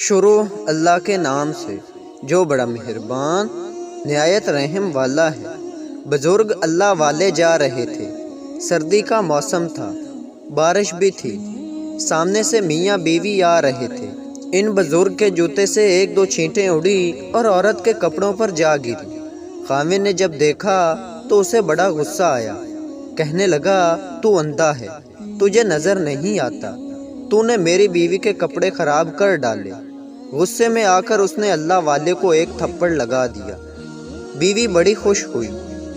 شروع اللہ کے نام سے جو بڑا مہربان نہایت رحم والا ہے۔ بزرگ اللہ والے جا رہے تھے، سردی کا موسم تھا، بارش بھی تھی، سامنے سے میاں بیوی آ رہے تھے۔ ان بزرگ کے جوتے سے ایک دو چھینٹیں اڑی اور عورت کے کپڑوں پر جا گری۔ خاوند نے جب دیکھا تو اسے بڑا غصہ آیا، کہنے لگا تو اندھا ہے، تجھے نظر نہیں آتا، تو نے میری بیوی کے کپڑے خراب کر ڈالے۔ غصے میں آ کر اس نے اللہ والے کو ایک تھپڑ لگا دیا۔ بیوی بڑی خوش ہوئی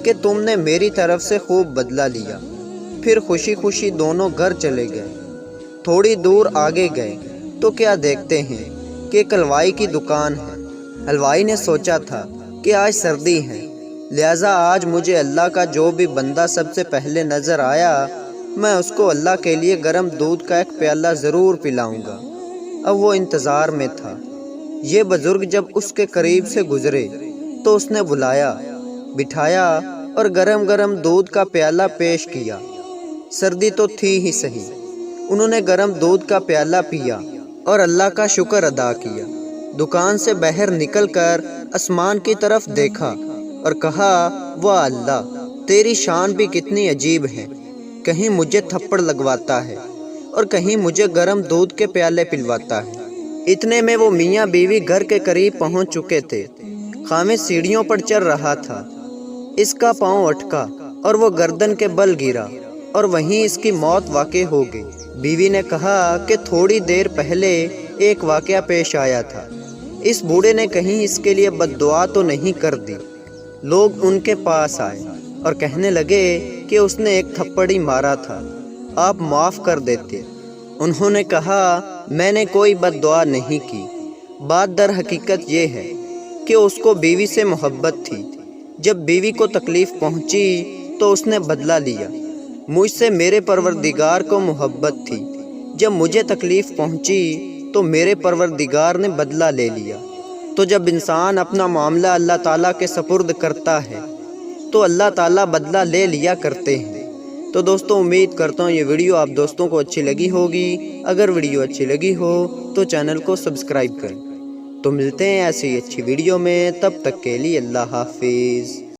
کہ تم نے میری طرف سے خوب بدلہ لیا۔ پھر خوشی خوشی دونوں گھر چلے گئے۔ تھوڑی دور آگے گئے تو کیا دیکھتے ہیں کہ ایک حلوائی کی دکان ہے۔ حلوائی نے سوچا تھا کہ آج سردی ہے، لہٰذا آج مجھے اللہ کا جو بھی بندہ سب سے پہلے نظر آیا، میں اس کو اللہ کے لیے گرم دودھ کا ایک پیالہ ضرور پلاؤں گا۔ اب وہ انتظار میں تھا۔ یہ بزرگ جب اس کے قریب سے گزرے تو اس نے بلایا، بٹھایا اور گرم گرم دودھ کا پیالہ پیش کیا۔ سردی تو تھی ہی سہی، انہوں نے گرم دودھ کا پیالہ پیا اور اللہ کا شکر ادا کیا۔ دکان سے باہر نکل کر آسمان کی طرف دیکھا اور کہا، واہ اللہ، تیری شان بھی کتنی عجیب ہے، کہیں مجھے تھپڑ لگواتا ہے اور کہیں مجھے گرم دودھ کے پیالے پلواتا ہے۔ اتنے میں وہ میاں بیوی گھر کے قریب پہنچ چکے تھے۔ خاوند سیڑھیوں پر چڑھ رہا تھا، اس کا پاؤں اٹکا اور وہ گردن کے بل گرا اور وہیں اس کی موت واقع ہو گئی۔ بیوی نے کہا کہ تھوڑی دیر پہلے ایک واقعہ پیش آیا تھا، اس بوڑھے نے کہیں اس کے لیے بد دعا تو نہیں کر دی۔ لوگ ان کے پاس آئے اور کہنے لگے کہ اس نے ایک تھپڑ ہی مارا تھا، آپ معاف کر دیتے۔ انہوں نے کہا، میں نے کوئی بد دعا نہیں کی، بات در حقیقت یہ ہے کہ اس کو بیوی سے محبت تھی۔ جب بیوی کو تکلیف پہنچی تو اس نے بدلہ لیا۔ مجھ سے میرے پروردگار کو محبت تھی، جب مجھے تکلیف پہنچی تو میرے پروردگار نے بدلہ لے لیا۔ تو جب انسان اپنا معاملہ اللہ تعالیٰ کے سپرد کرتا ہے تو اللہ تعالیٰ بدلہ لے لیا کرتے ہیں۔ تو دوستوں، امید کرتا ہوں یہ ویڈیو آپ دوستوں کو اچھی لگی ہوگی۔ اگر ویڈیو اچھی لگی ہو تو چینل کو سبسکرائب کریں۔ تو ملتے ہیں ایسی اچھی ویڈیو میں، تب تک کے لیے اللہ حافظ۔